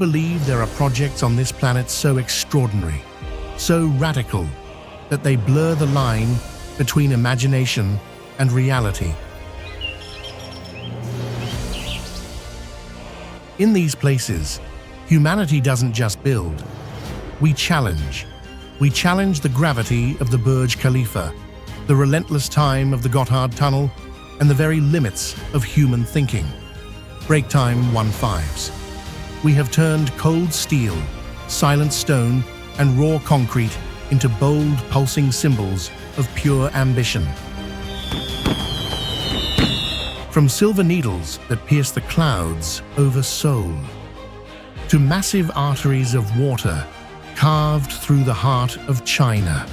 believe there are projects on this planet so extraordinary, so radical, that they blur the line between imagination and reality? In these places, humanity doesn't just build. We challenge. We challenge the gravity of the Burj Khalifa, the relentless time of the Gotthard Tunnel, and the very limits of human thinking. Break Time 1/5s. We have turned cold steel, silent stone, and raw concrete into bold, pulsing symbols of pure ambition. From silver needles that pierce the clouds over Seoul, to massive arteries of water carved through the heart of China,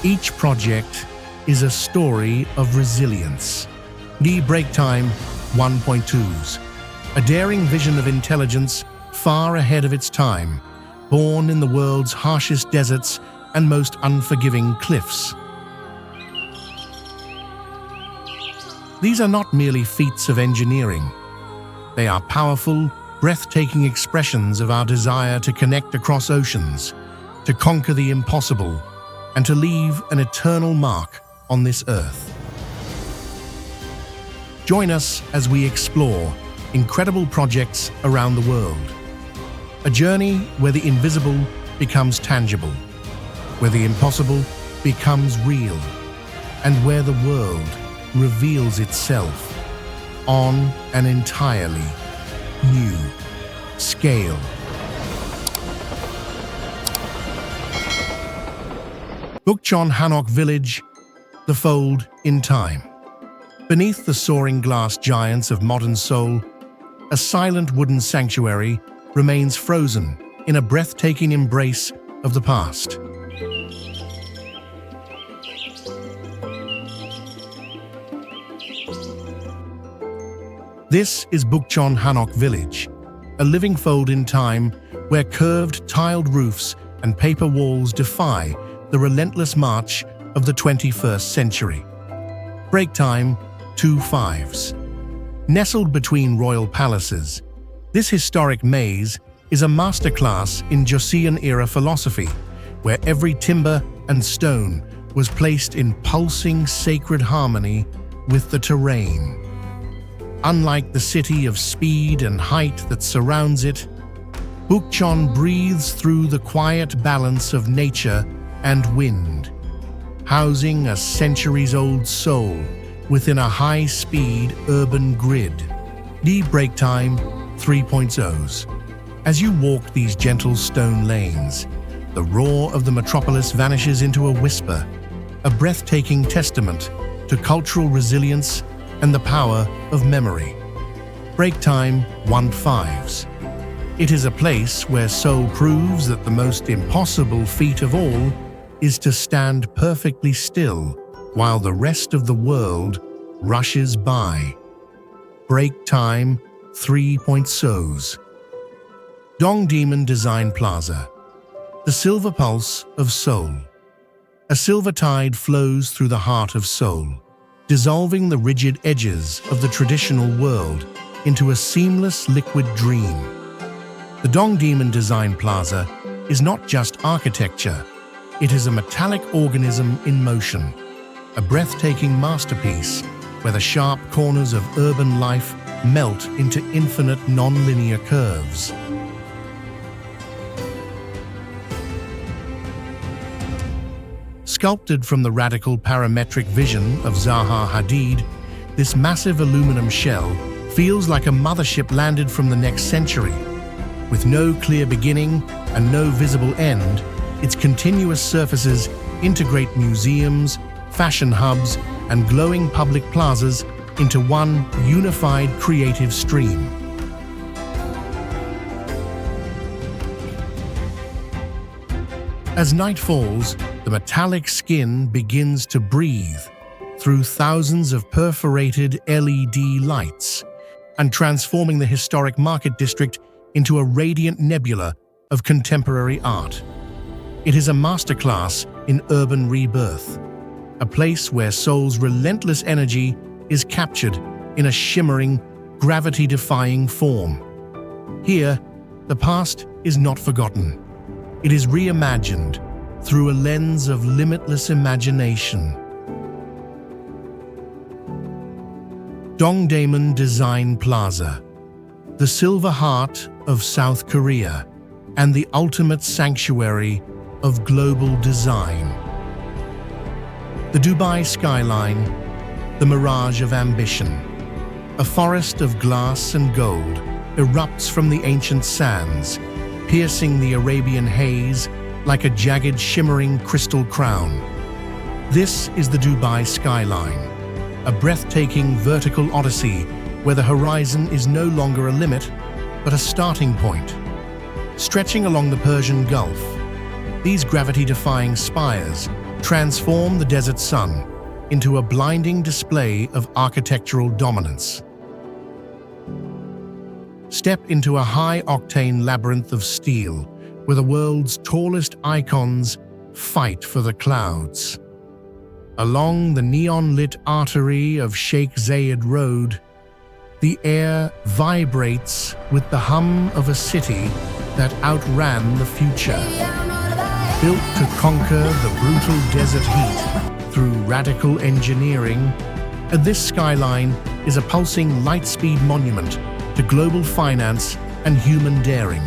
each project is a story of resilience. The Break Time 1.2s, a daring vision of intelligence far ahead of its time, born in the world's harshest deserts and most unforgiving cliffs. These are not merely feats of engineering. They are powerful, breathtaking expressions of our desire to connect across oceans, to conquer the impossible, and to leave an eternal mark on this earth. Join us as we explore incredible projects around the world. A journey where the invisible becomes tangible, where the impossible becomes real, and where the world reveals itself on an entirely new scale. Bukchon Hanok Village, the fold in time. Beneath the soaring glass giants of modern Seoul, a silent wooden sanctuary remains frozen in a breathtaking embrace of the past. This is Bukchon Hanok Village, a living fold in time where curved tiled roofs and paper walls defy the relentless march of the 21st century. Break Time 2/5s. Nestled between royal palaces, this historic maze is a masterclass in Joseon-era philosophy, where every timber and stone was placed in pulsing sacred harmony with the terrain. Unlike the city of speed and height that surrounds it, Bukchon breathes through the quiet balance of nature and wind, housing a centuries-old soul within a high-speed urban grid. The Break Time 3.0s. As you walk these gentle stone lanes, the roar of the metropolis vanishes into a whisper, a breathtaking testament to cultural resilience and the power of memory. Break Time 1/5s. It is a place where Seoul proves that the most impossible feat of all is to stand perfectly still while the rest of the world rushes by. Break Time 3.0s. Dongdaemun Design Plaza. The silver pulse of Seoul. A silver tide flows through the heart of Seoul, dissolving the rigid edges of the traditional world into a seamless liquid dream. The Dongdaemun Design Plaza is not just architecture, it is a metallic organism in motion, a breathtaking masterpiece where the sharp corners of urban life melt into infinite non-linear curves. Sculpted from the radical parametric vision of Zaha Hadid, this massive aluminum shell feels like a mothership landed from the next century. With no clear beginning and no visible end, its continuous surfaces integrate museums, fashion hubs, and glowing public plazas into one unified creative stream. As night falls, the metallic skin begins to breathe through thousands of perforated LED lights and transforming the historic market district into a radiant nebula of contemporary art. It is a masterclass in urban rebirth, a place where Seoul's relentless energy is captured in a shimmering, gravity-defying form. Here, The past is not forgotten. It is reimagined through a lens of limitless imagination. Dongdaemun Design Plaza, the silver heart of South Korea and the ultimate sanctuary of global design. The Dubai skyline, the mirage of ambition. A forest of glass and gold erupts from the ancient sands, piercing the Arabian haze like a jagged, shimmering crystal crown. This is the Dubai skyline, a breathtaking vertical odyssey where the horizon is no longer a limit, but a starting point. Stretching along the Persian Gulf, these gravity-defying spires transform the desert sun into a blinding display of architectural dominance. Step into a high-octane labyrinth of steel where the world's tallest icons fight for the clouds. Along the neon-lit artery of Sheikh Zayed Road, the air vibrates with the hum of a city that outran the future. Built to conquer the brutal desert heat through radical engineering, this skyline is a pulsing light-speed monument to global finance and human daring.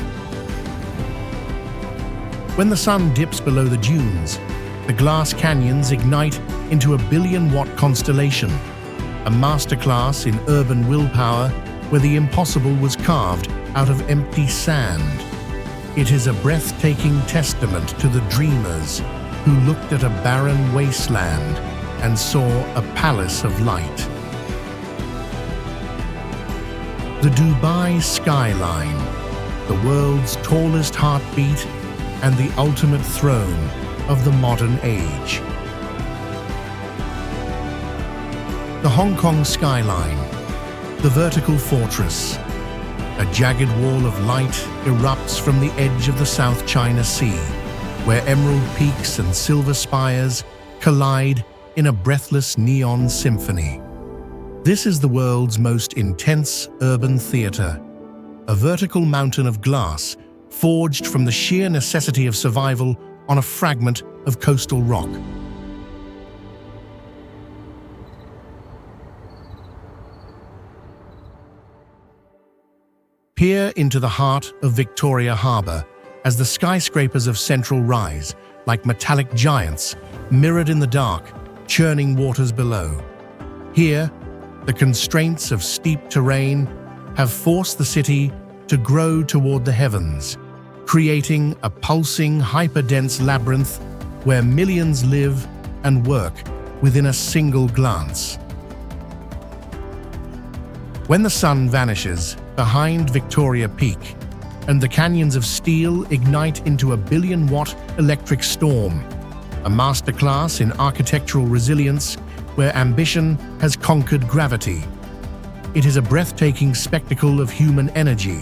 When the sun dips below the dunes, the glass canyons ignite into a billion-watt constellation, a masterclass in urban willpower where the impossible was carved out of empty sand. It is a breathtaking testament to the dreamers who looked at a barren wasteland and saw a palace of light. The Dubai skyline, the world's tallest heartbeat and the ultimate throne of the modern age. The Hong Kong skyline, the vertical fortress. A jagged wall of light erupts from the edge of the South China Sea, where emerald peaks and silver spires collide in a breathless neon symphony. This is the world's most intense urban theater, a vertical mountain of glass forged from the sheer necessity of survival on a fragment of coastal rock. Peer into the heart of Victoria Harbour as the skyscrapers of Central rise like metallic giants mirrored in the dark, churning waters below. Here, the constraints of steep terrain have forced the city to grow toward the heavens, creating a pulsing, hyperdense labyrinth where millions live and work within a single glance. When the sun vanishes behind Victoria Peak and the canyons of steel ignite into a billion-watt electric storm, a masterclass in architectural resilience where ambition has conquered gravity. It is a breathtaking spectacle of human energy,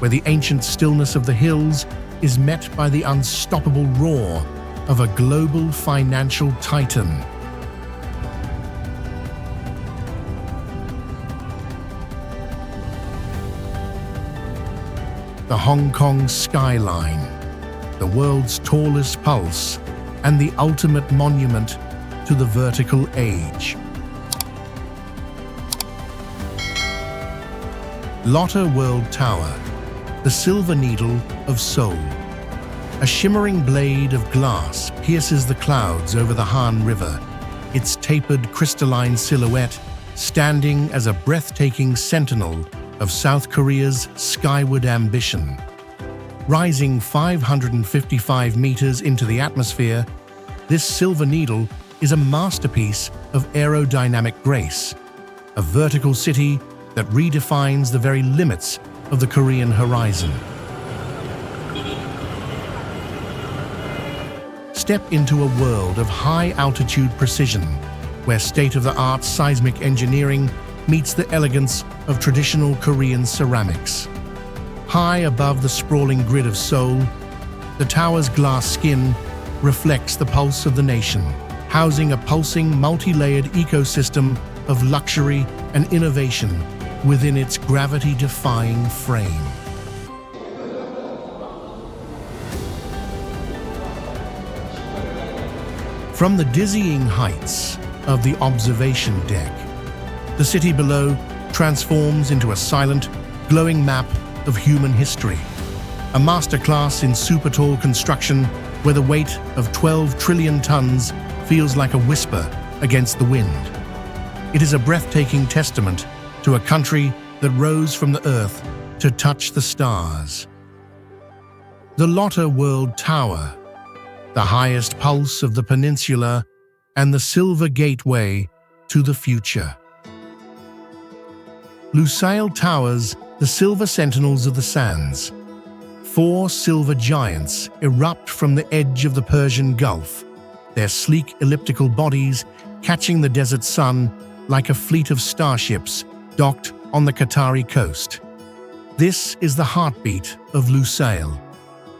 where the ancient stillness of the hills is met by the unstoppable roar of a global financial titan. The Hong Kong skyline, the world's tallest pulse, and the ultimate monument to the vertical age. Lotte World Tower, the silver needle of Seoul. A shimmering blade of glass pierces the clouds over the Han River, its tapered crystalline silhouette standing as a breathtaking sentinel of South Korea's skyward ambition. Rising 555 meters into the atmosphere, this silver needle is a masterpiece of aerodynamic grace, a vertical city that redefines the very limits of the Korean horizon. Step into a world of high-altitude precision, where state-of-the-art seismic engineering meets the elegance of traditional Korean ceramics. High above the sprawling grid of Seoul, the tower's glass skin reflects the pulse of the nation, housing a pulsing, multi-layered ecosystem of luxury and innovation within its gravity-defying frame. From the dizzying heights of the observation deck, the city below transforms into a silent, glowing map of human history. A masterclass in super-tall construction where the weight of 12 trillion tons feels like a whisper against the wind. It is a breathtaking testament to a country that rose from the earth to touch the stars. The Lotte World Tower, the highest pulse of the peninsula and the silver gateway to the future. Lusail towers, the silver sentinels of the sands. 4 silver giants erupt from the edge of the Persian Gulf, their sleek elliptical bodies catching the desert sun like a fleet of starships docked on the Qatari coast. This is the heartbeat of Lusail,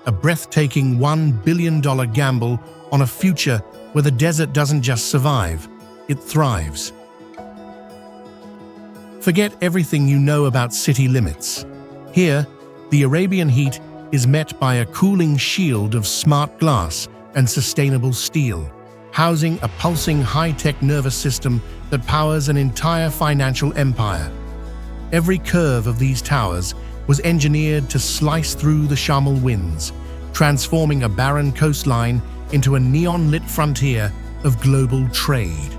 a breathtaking $1 billion gamble on a future where the desert doesn't just survive, it thrives. Forget everything you know about city limits. Here, the Arabian heat is met by a cooling shield of smart glass and sustainable steel, housing a pulsing high-tech nervous system that powers an entire financial empire. Every curve of these towers was engineered to slice through the Sharmal winds, transforming a barren coastline into a neon-lit frontier of global trade.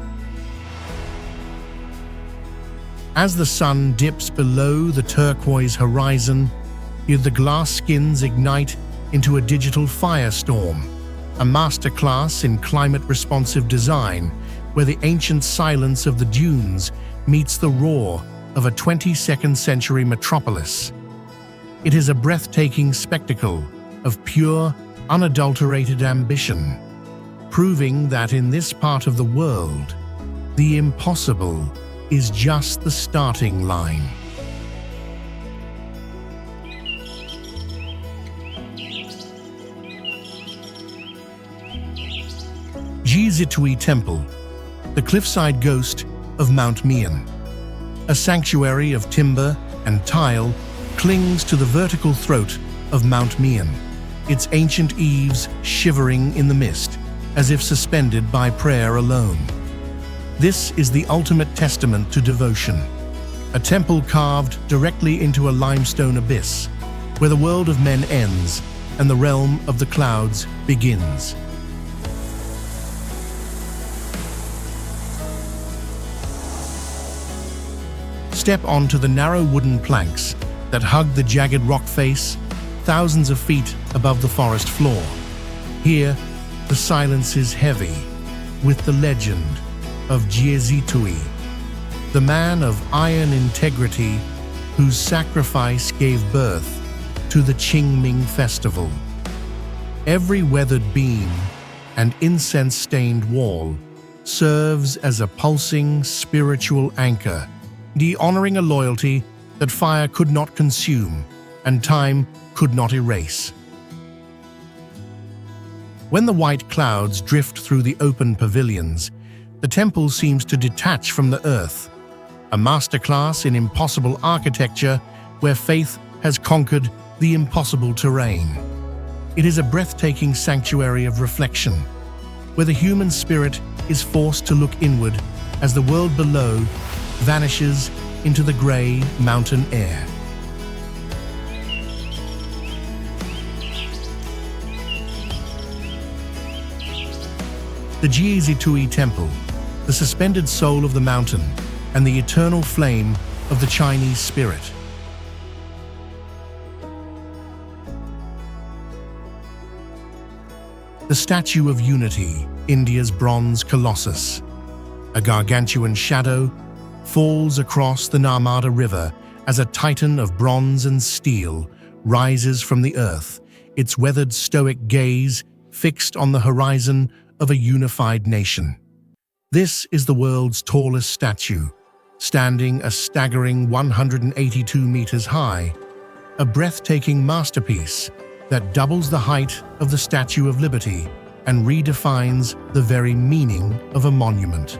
As the sun dips below the turquoise horizon, the glass skins ignite into a digital firestorm, a masterclass in climate-responsive design where the ancient silence of the dunes meets the roar of a 22nd century metropolis. It is a breathtaking spectacle of pure, unadulterated ambition, proving that in this part of the world, the impossible is just the starting line. Jizitui Temple, the cliffside ghost of Mount Mian. A sanctuary of timber and tile clings to the vertical throat of Mount Mian, its ancient eaves shivering in the mist, as if suspended by prayer alone. This is the ultimate testament to devotion, a temple carved directly into a limestone abyss, where the world of men ends and the realm of the clouds begins. Step onto the narrow wooden planks that hug the jagged rock face, thousands of feet above the forest floor. Here, the silence is heavy with the legend of Jizitui, the man of iron integrity whose sacrifice gave birth to the Qingming festival. Every weathered beam and incense-stained wall serves as a pulsing spiritual anchor, honoring a loyalty that fire could not consume and time could not erase. When the white clouds drift through the open pavilions, the temple seems to detach from the earth, a masterclass in impossible architecture where faith has conquered the impossible terrain. It is a breathtaking sanctuary of reflection, where the human spirit is forced to look inward as the world below vanishes into the grey mountain air. The Jizitui Temple, the suspended soul of the mountain and the eternal flame of the Chinese spirit. The Statue of Unity, India's bronze colossus. A gargantuan shadow falls across the Narmada River as a titan of bronze and steel rises from the earth, its weathered stoic gaze fixed on the horizon of a unified nation. This is the world's tallest statue, standing a staggering 182 meters high, a breathtaking masterpiece that doubles the height of the Statue of Liberty and redefines the very meaning of a monument.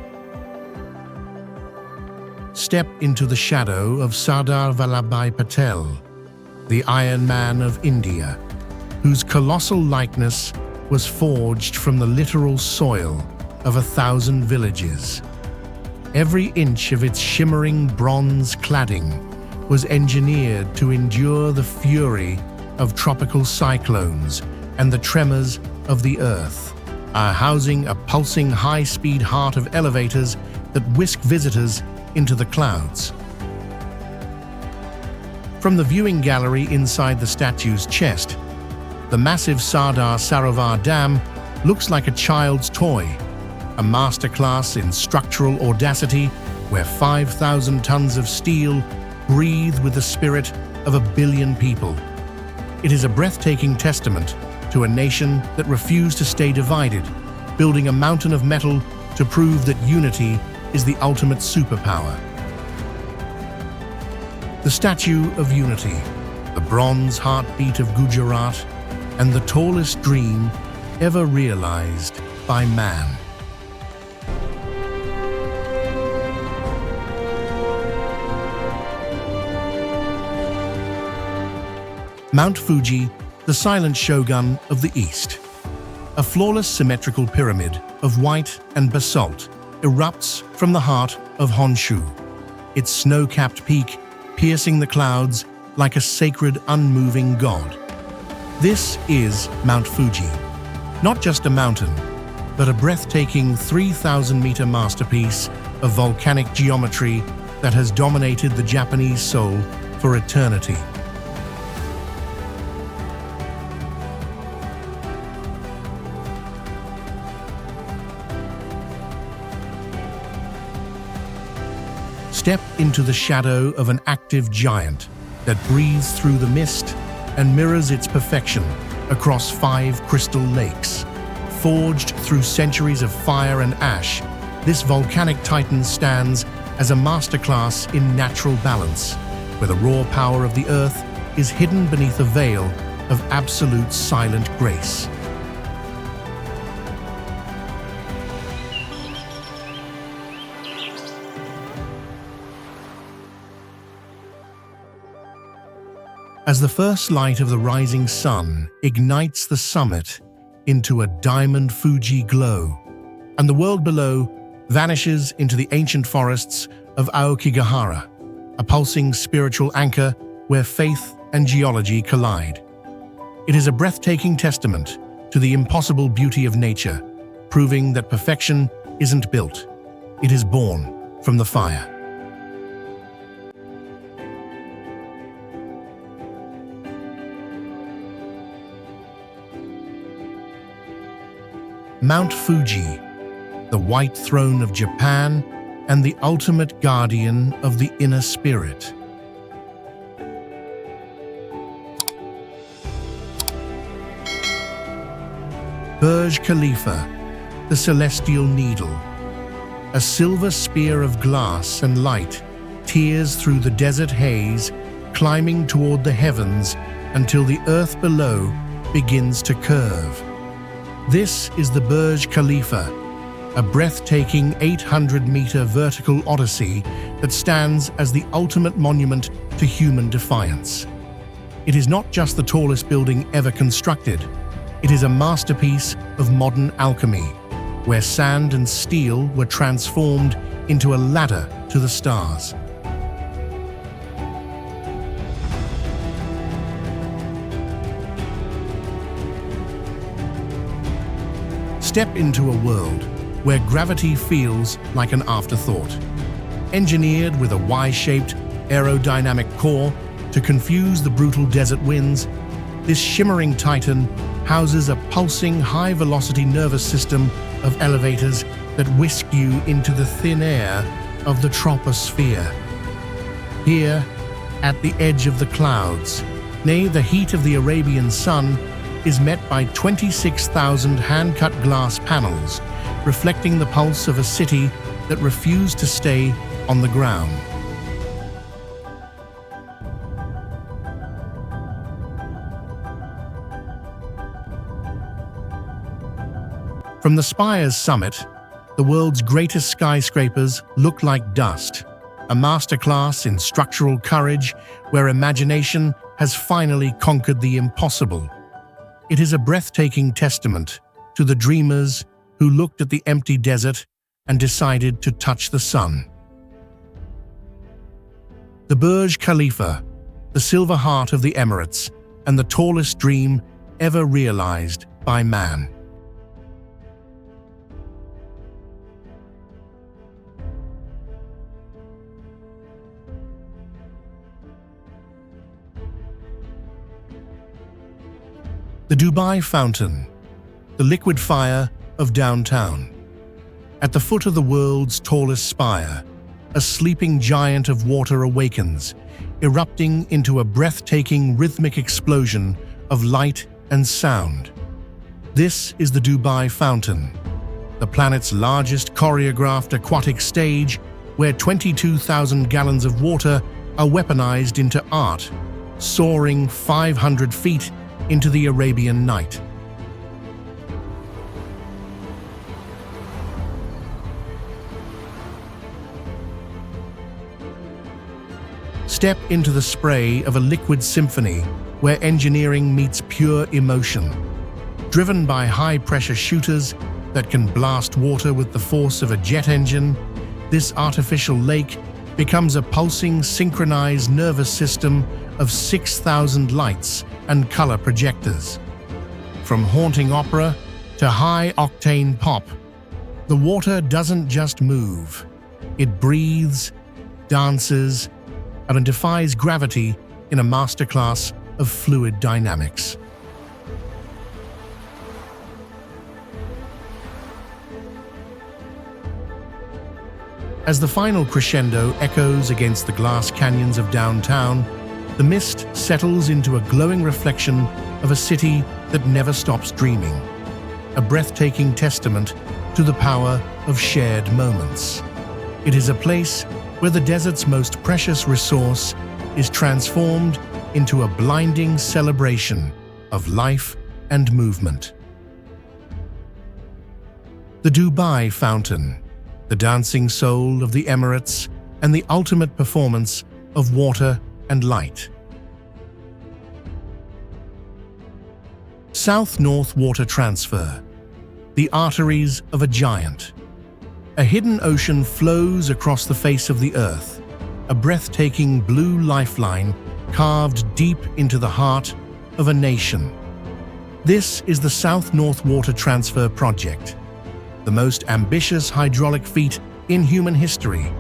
Step into the shadow of Sardar Vallabhbhai Patel, the Iron Man of India, whose colossal likeness was forged from the literal soil of 1,000 villages. Every inch of its shimmering bronze cladding was engineered to endure the fury of tropical cyclones and the tremors of the earth, housing a pulsing high-speed heart of elevators that whisk visitors into the clouds. From the viewing gallery inside the statue's chest, the massive Sardar Sarovar Dam looks like a child's toy, a masterclass in structural audacity where 5,000 tons of steel breathe with the spirit of 1 billion people. It is a breathtaking testament to a nation that refused to stay divided, building a mountain of metal to prove that unity is the ultimate superpower. The Statue of Unity, the bronze heartbeat of Gujarat, and the tallest dream ever realized by man. Mount Fuji, the silent shogun of the East. A flawless symmetrical pyramid of white and basalt erupts from the heart of Honshu, its snow-capped peak piercing the clouds like a sacred, unmoving god. This is Mount Fuji, not just a mountain, but a breathtaking 3,000-meter masterpiece of volcanic geometry that has dominated the Japanese soul for eternity. Step into the shadow of an active giant that breathes through the mist and mirrors its perfection across 5 crystal lakes. Forged through centuries of fire and ash, this volcanic titan stands as a masterclass in natural balance, where the raw power of the earth is hidden beneath a veil of absolute silent grace. As the first light of the rising sun ignites the summit into a diamond Fuji glow, and the world below vanishes into the ancient forests of Aokigahara, a pulsing spiritual anchor where faith and geology collide. It is a breathtaking testament to the impossible beauty of nature, proving that perfection isn't built, it is born from the fire. Mount Fuji, the white throne of Japan and the ultimate guardian of the inner spirit. Burj Khalifa, the celestial needle. A silver spear of glass and light tears through the desert haze, climbing toward the heavens until the earth below begins to curve. This is the Burj Khalifa, a breathtaking 800-meter vertical odyssey that stands as the ultimate monument to human defiance. It is not just the tallest building ever constructed, it is a masterpiece of modern alchemy, where sand and steel were transformed into a ladder to the stars. Step into a world where gravity feels like an afterthought. Engineered with a Y-shaped aerodynamic core to confuse the brutal desert winds, this shimmering titan houses a pulsing high-velocity nervous system of elevators that whisk you into the thin air of the troposphere. Here, at the edge of the clouds, nay, the heat of the Arabian sun is met by 26,000 hand-cut glass panels, reflecting the pulse of a city that refused to stay on the ground. From the spire's summit, the world's greatest skyscrapers look like dust, a masterclass in structural courage where imagination has finally conquered the impossible. It is a breathtaking testament to the dreamers who looked at the empty desert and decided to touch the sun. The Burj Khalifa, the silver heart of the Emirates, and the tallest dream ever realized by man. The Dubai Fountain, the liquid fire of downtown. At the foot of the world's tallest spire, a sleeping giant of water awakens, erupting into a breathtaking rhythmic explosion of light and sound. This is the Dubai Fountain, the planet's largest choreographed aquatic stage where 22,000 gallons of water are weaponized into art, soaring 500 feet into the Arabian Night. Step into the spray of a liquid symphony where engineering meets pure emotion. Driven by high-pressure shooters that can blast water with the force of a jet engine, this artificial lake becomes a pulsing, synchronized nervous system of 6,000 lights and color projectors. From haunting opera to high-octane pop, the water doesn't just move. It breathes, dances, and defies gravity in a masterclass of fluid dynamics. As the final crescendo echoes against the glass canyons of downtown, the mist settles into a glowing reflection of a city that never stops dreaming, a breathtaking testament to the power of shared moments. It is a place where the desert's most precious resource is transformed into a blinding celebration of life and movement. The Dubai Fountain, the dancing soul of the Emirates and the ultimate performance of water and light. South-North water transfer, the arteries of a giant. A hidden ocean flows across the face of the earth, a breathtaking blue lifeline carved deep into the heart of a nation. This is the South-North Water Transfer Project, the most ambitious hydraulic feat in human history,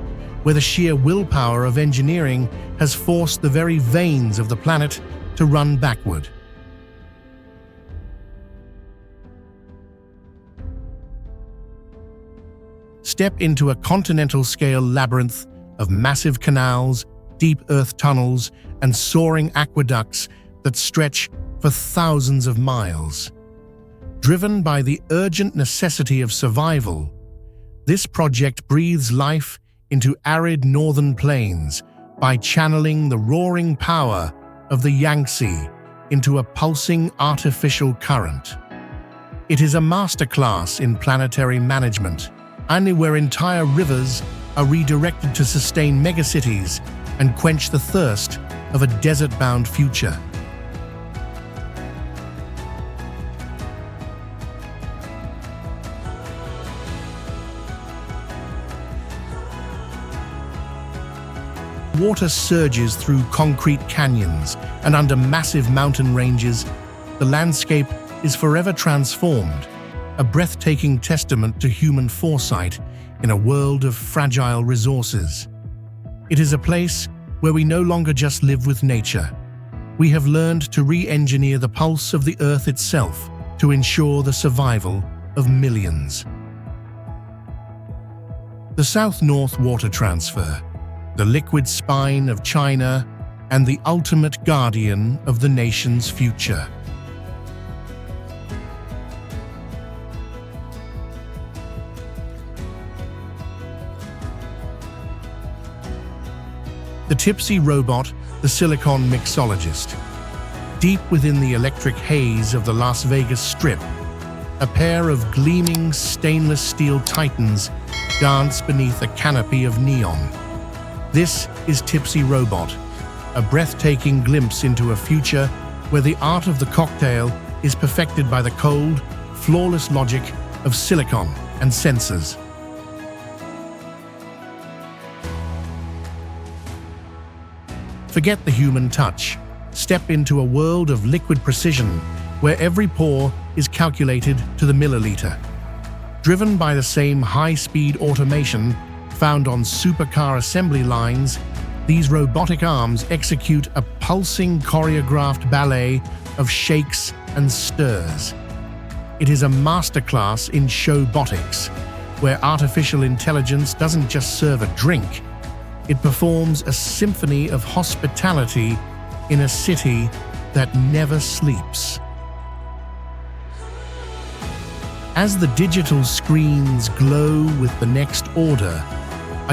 where the sheer willpower of engineering has forced the very veins of the planet to run backward. Step into a continental-scale labyrinth of massive canals, deep earth tunnels, and soaring aqueducts that stretch for thousands of miles. Driven by the urgent necessity of survival, this project breathes life into arid northern plains by channeling the roaring power of the Yangtze into a pulsing artificial current. It is a masterclass in planetary management, and where entire rivers are redirected to sustain megacities and quench the thirst of a desert-bound future. Water surges through concrete canyons and under massive mountain ranges. The landscape is forever transformed, a breathtaking testament to human foresight in a world of fragile resources. It is a place where we no longer just live with nature. We have learned to re-engineer the pulse of the earth itself to ensure the survival of millions. The South-North Water Transfer, the liquid spine of China, and the ultimate guardian of the nation's future. The tipsy robot, the silicon mixologist. Deep within the electric haze of the Las Vegas Strip, a pair of gleaming stainless steel titans dance beneath a canopy of neon. This is Tipsy Robot, a breathtaking glimpse into a future where the art of the cocktail is perfected by the cold, flawless logic of silicon and sensors. Forget the human touch. Step into a world of liquid precision where every pore is calculated to the milliliter. Driven by the same high-speed automation found on supercar assembly lines, these robotic arms execute a pulsing choreographed ballet of shakes and stirs. It is a masterclass in showbotics, where artificial intelligence doesn't just serve a drink, it performs a symphony of hospitality in a city that never sleeps. As the digital screens glow with the next order,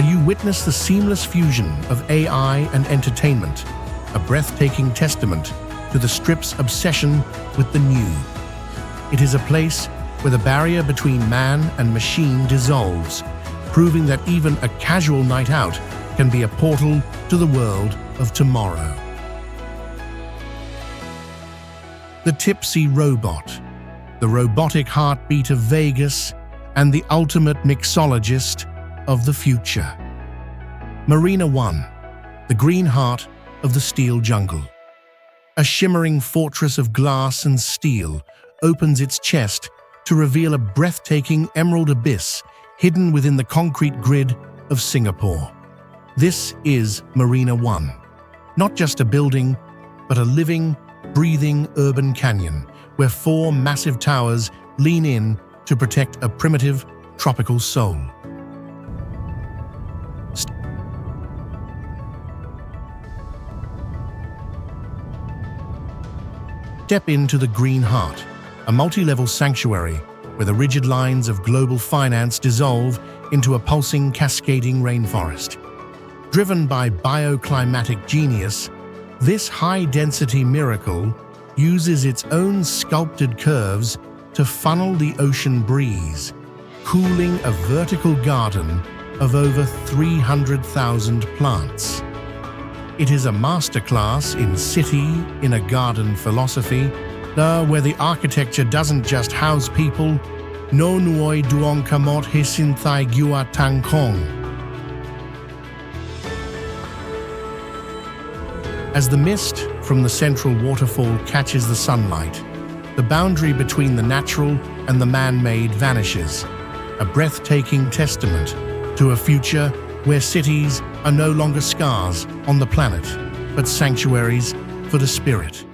you witness the seamless fusion of AI and entertainment, a breathtaking testament to the Strip's obsession with the new. It is a place where the barrier between man and machine dissolves, proving that even a casual night out can be a portal to the world of tomorrow. The Tipsy Robot, the robotic heartbeat of Vegas, and the ultimate mixologist of the future. Marina 1, the green heart of the steel jungle. A shimmering fortress of glass and steel opens its chest to reveal a breathtaking emerald abyss hidden within the concrete grid of Singapore. This is Marina 1, not just a building, but a living, breathing urban canyon where 4 massive towers lean in to protect a primitive, tropical soul. Step into the Green Heart, a multi-level sanctuary where the rigid lines of global finance dissolve into a pulsing, cascading rainforest. Driven by bioclimatic genius, this high-density miracle uses its own sculpted curves to funnel the ocean breeze, cooling a vertical garden of over 300,000 plants. It is a masterclass in city in a garden philosophy, where the architecture doesn't just house people, no nuoi duong kamot hisin thai gua tang kong. As the mist from the central waterfall catches the sunlight, the boundary between the natural and the man-made vanishes, a breathtaking testament to a future where cities are no longer scars on the planet, but sanctuaries for the spirit.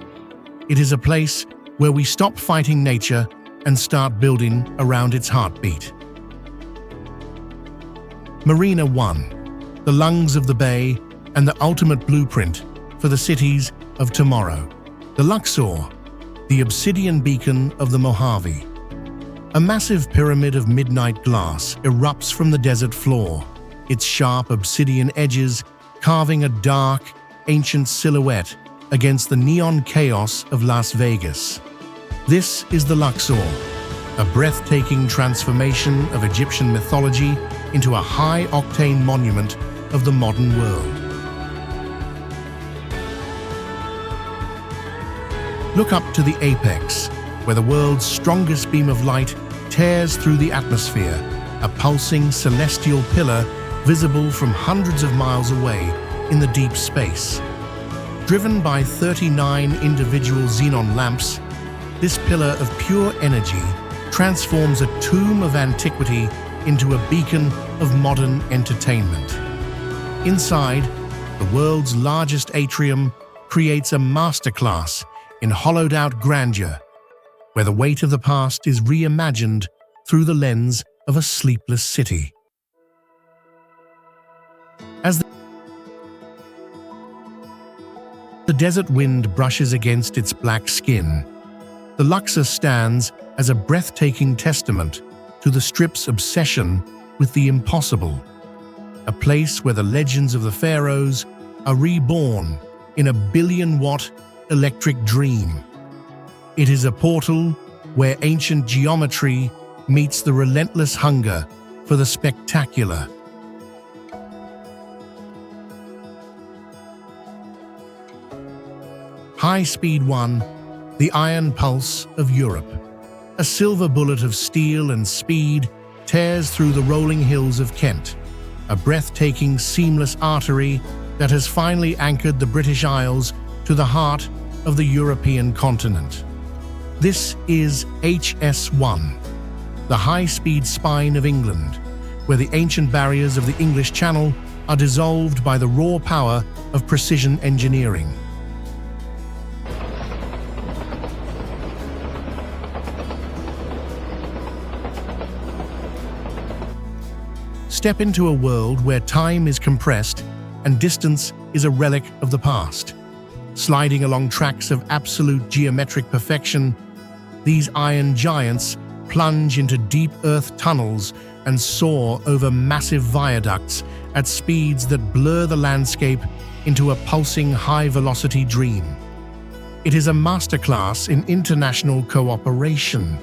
It is a place where we stop fighting nature and start building around its heartbeat. Marina 1, the lungs of the bay and the ultimate blueprint for the cities of tomorrow. The Luxor, the obsidian beacon of the Mojave. A massive pyramid of midnight glass erupts from the desert floor, its sharp obsidian edges carving a dark, ancient silhouette against the neon chaos of Las Vegas. This is the Luxor, a breathtaking transformation of Egyptian mythology into a high-octane monument of the modern world. Look up to the apex, where the world's strongest beam of light tears through the atmosphere, a pulsing celestial pillar visible from hundreds of miles away in the deep space. Driven by 39 individual xenon lamps, this pillar of pure energy transforms a tomb of antiquity into a beacon of modern entertainment. Inside, the world's largest atrium creates a masterclass in hollowed-out grandeur, where the weight of the past is reimagined through the lens of a sleepless city. As the desert wind brushes against its black skin, the Luxor stands as a breathtaking testament to the Strip's obsession with the impossible, a place where the legends of the pharaohs are reborn in a billion-watt electric dream. It is a portal where ancient geometry meets the relentless hunger for the spectacular. High Speed 1, the iron pulse of Europe. A silver bullet of steel and speed tears through the rolling hills of Kent, a breathtaking, seamless artery that has finally anchored the British Isles to the heart of the European continent. This is HS1, the high-speed spine of England, where the ancient barriers of the English Channel are dissolved by the raw power of precision engineering. Step into a world where time is compressed and distance is a relic of the past. Sliding along tracks of absolute geometric perfection, these iron giants plunge into deep earth tunnels and soar over massive viaducts at speeds that blur the landscape into a pulsing high-velocity dream. It is a masterclass in international cooperation,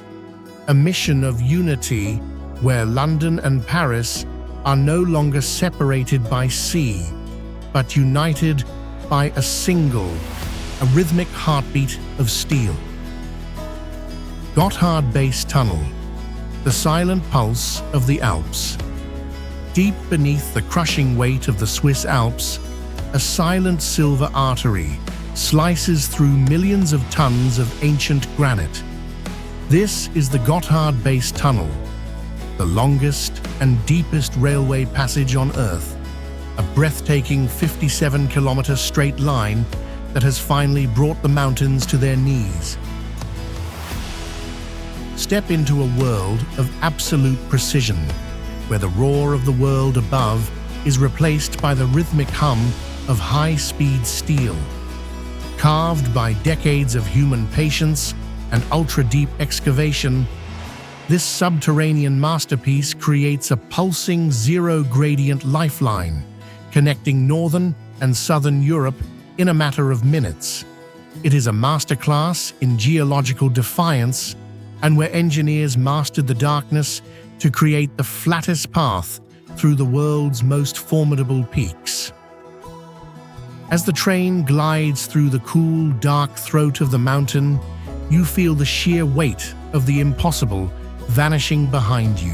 a mission of unity where London and Paris are no longer separated by sea, but united by a rhythmic heartbeat of steel. Gotthard Base Tunnel, the silent pulse of the Alps. Deep beneath the crushing weight of the Swiss Alps, a silent silver artery slices through millions of tons of ancient granite. This is the Gotthard Base Tunnel, the longest and deepest railway passage on Earth, a breathtaking 57-kilometer straight line that has finally brought the mountains to their knees. Step into a world of absolute precision, where the roar of the world above is replaced by the rhythmic hum of high-speed steel. Carved by decades of human patience and ultra-deep excavation, this subterranean masterpiece creates a pulsing zero-gradient lifeline, connecting northern and southern Europe in a matter of minutes. It is a masterclass in geological defiance, and where engineers mastered the darkness to create the flattest path through the world's most formidable peaks. As the train glides through the cool, dark throat of the mountain, you feel the sheer weight of the impossible vanishing behind you.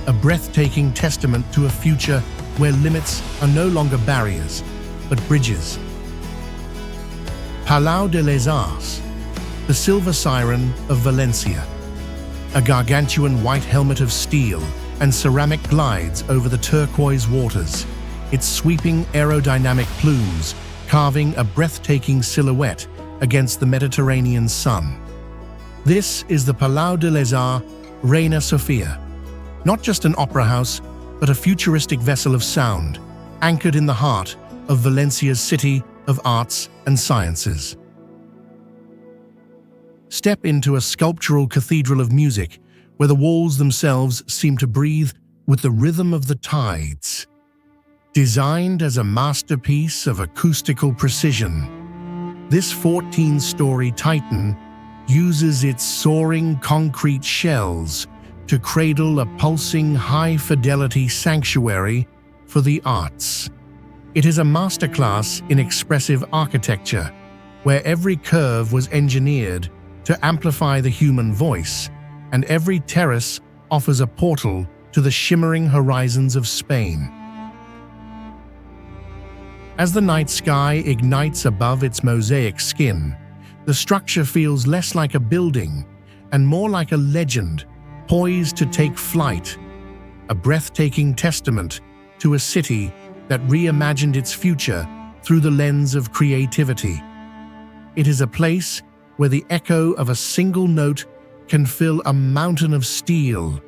A breathtaking testament to a future where limits are no longer barriers, but bridges. Palau de les Arts, the Silver Siren of Valencia. A gargantuan white helmet of steel and ceramic glides over the turquoise waters, its sweeping aerodynamic plumes carving a breathtaking silhouette against the Mediterranean sun. This is the Palau de les Arts Reina Sofia, not just an opera house, but a futuristic vessel of sound, anchored in the heart of Valencia's city of arts and sciences. Step into a sculptural cathedral of music, where the walls themselves seem to breathe with the rhythm of the tides. Designed as a masterpiece of acoustical precision, this 14-story titan uses its soaring concrete shells to cradle a pulsing high-fidelity sanctuary for the arts. It is a masterclass in expressive architecture, where every curve was engineered to amplify the human voice, and every terrace offers a portal to the shimmering horizons of Spain. As the night sky ignites above its mosaic skin, the structure feels less like a building and more like a legend poised to take flight, a breathtaking testament to a city that reimagined its future through the lens of creativity. It is a place where the echo of a single note can fill a mountain of steel,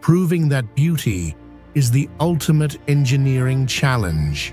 proving that beauty is the ultimate engineering challenge.